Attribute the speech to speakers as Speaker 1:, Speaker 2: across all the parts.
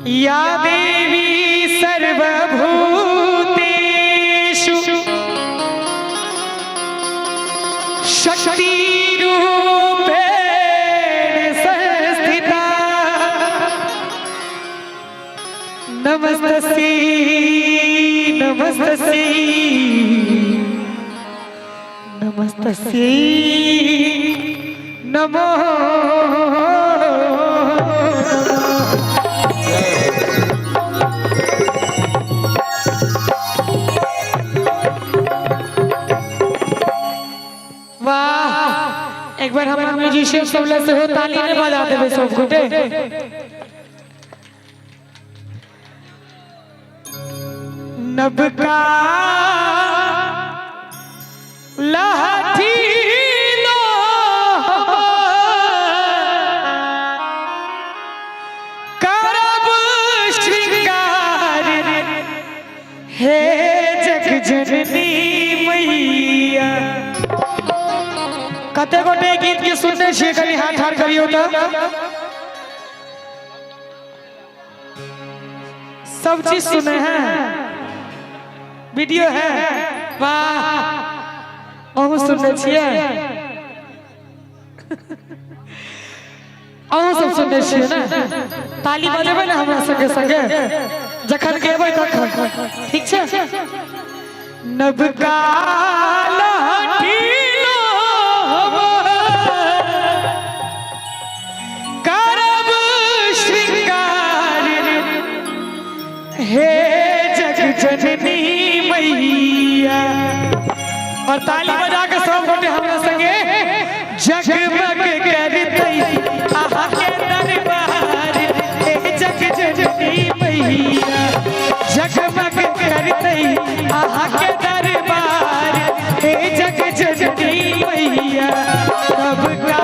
Speaker 1: या देवी सर्वभूतेषु शक्तिरूपेण संस्थिता नमस्तस्यै नमस्तस्यै नमस्तस्यै नमो एक बार हमारा म्यूजिशियन सब लोग से हो ताली में बजा देवे सब गोटे नबका लहठी लो करब श्रृंगार हे जग जननी मैया कते गोटे गीत के सुनने छे कनी हाथ ठाड़ करियो तो सब चीज सुने हैं वीडियो है वाह अहू सुनने छिए अहू सब सुनने छिए ना ताली बजेबे ना हमरा संगे संगे जखन गेबै तखन ठीक छै नबका लहठी हे जग जननी मैया और ताली बजा के सब गोटे हमरा संगे जगमग करतै आहा के दरबार हे जग जननी मैया जगमग करतै आहा के दरबार हे जग जननी मैया तब का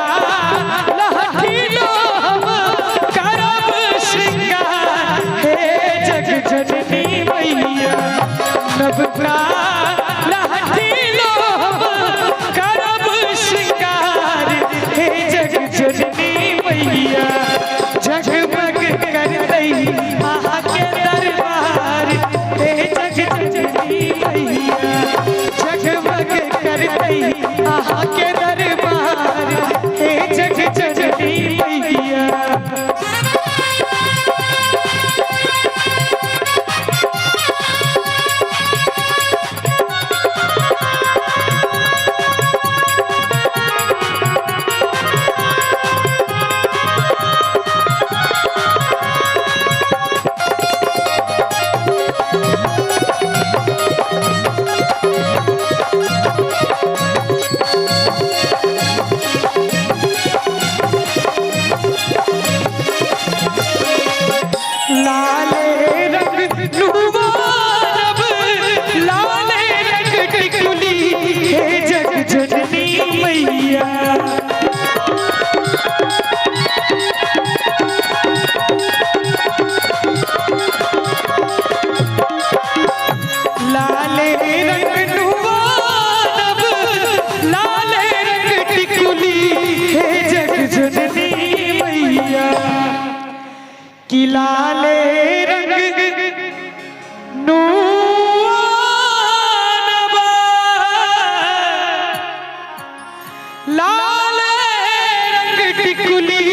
Speaker 1: लहठी लो करब श्रृंगार हे जग जननी मैया नबका लहठी लो करब श्रृंगार हे जग जननी मैया जगमग करतै आहा के दरबार हे जग जननी मैया जगमग करतै आहा के दरबार हे जग जननी मैया लाले रंग नूनबा लाले रंग टिकुली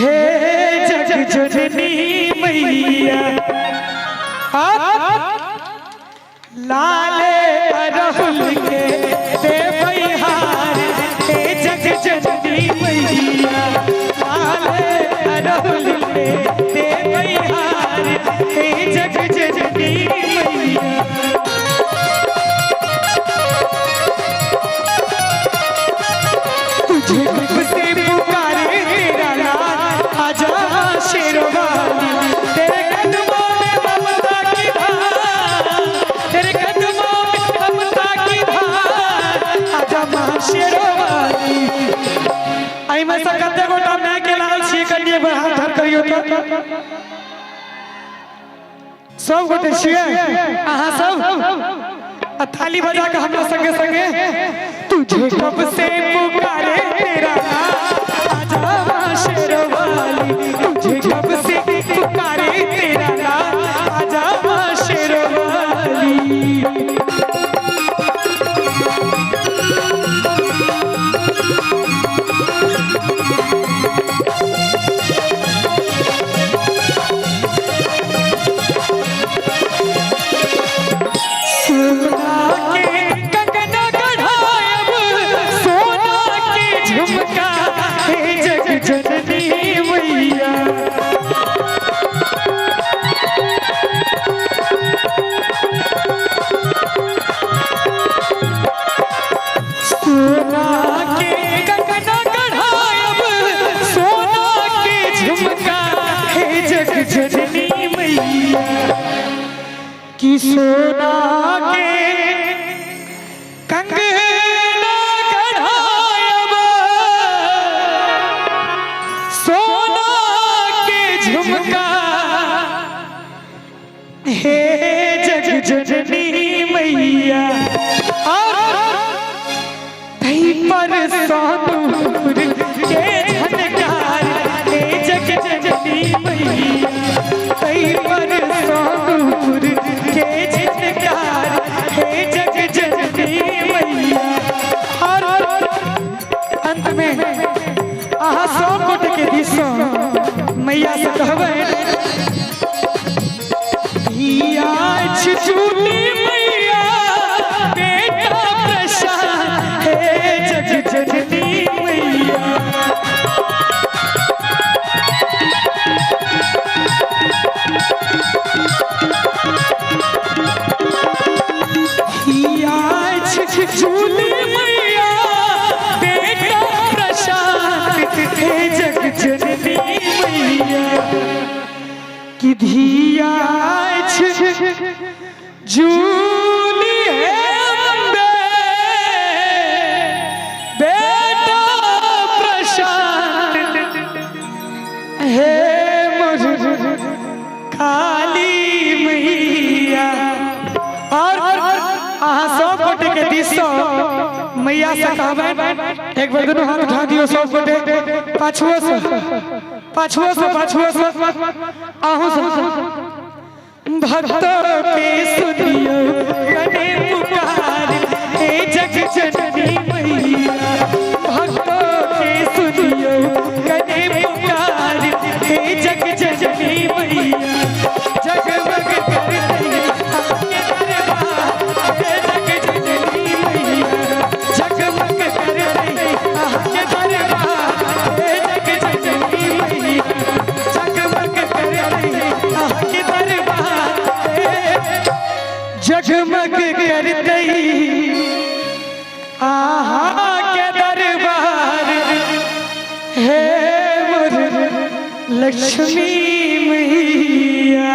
Speaker 1: हे जग जननी मैया लाले अरहुल के देवै हार हे जग जननी मैया लाले अरहुल के देवै हार हे जग जननी मैया तुझे रूप से पुकारे तेरा लाल आजा शेरवाली तेरे कदमों में ममता की धार तेरे कदमों में ममता की धार आजा मां शेरवाली आई मैं सकते गोटा मैं के लाल छी कन्या पर हाथ धर करियो तो सब गोटे छिए आहा सब थाली बजा के हमरा संगे संगे तुझे कब से पुकारे तेरा आजा शेरवाली तुझे सोना के कंगना गढ़ायब, सोना के झुमका हे जग जननी मैया, और तई पर सोनूर के झनकार हे जग जननी मैया, तई पर सोनूर के झनकार हे जग जननी मैया। और अंत में आहा सौ कोट के दिशो मैया से कहबै आज झूली मैया बेटा प्रशांत हे जग जननी मैया। आज झूली मैया बेटा प्रशांत हे जग जननी मैया की धिया झूली है बेटा प्रशांत हे मोर काली मैया। और अहाँ सब गोटे के दिशो मैया से कहबै एक बार दोनों हाथ उठा दियो सब गोटे पाछुओ से आहू से भक्तों के सुनियो कने पुकार हे जग जननी मैया, भक्तों के सुनियो कने पुकार हे जग जननी मैया। जगमग कर रही आपके दरबार हे जग जननी मैया, जगमग कर रही आपके दरबार हे जग जननी मैया, जगमग कर रही आपके दरबार जगमग करते आहा के दरबार हे मोर लक्ष्मी मैया।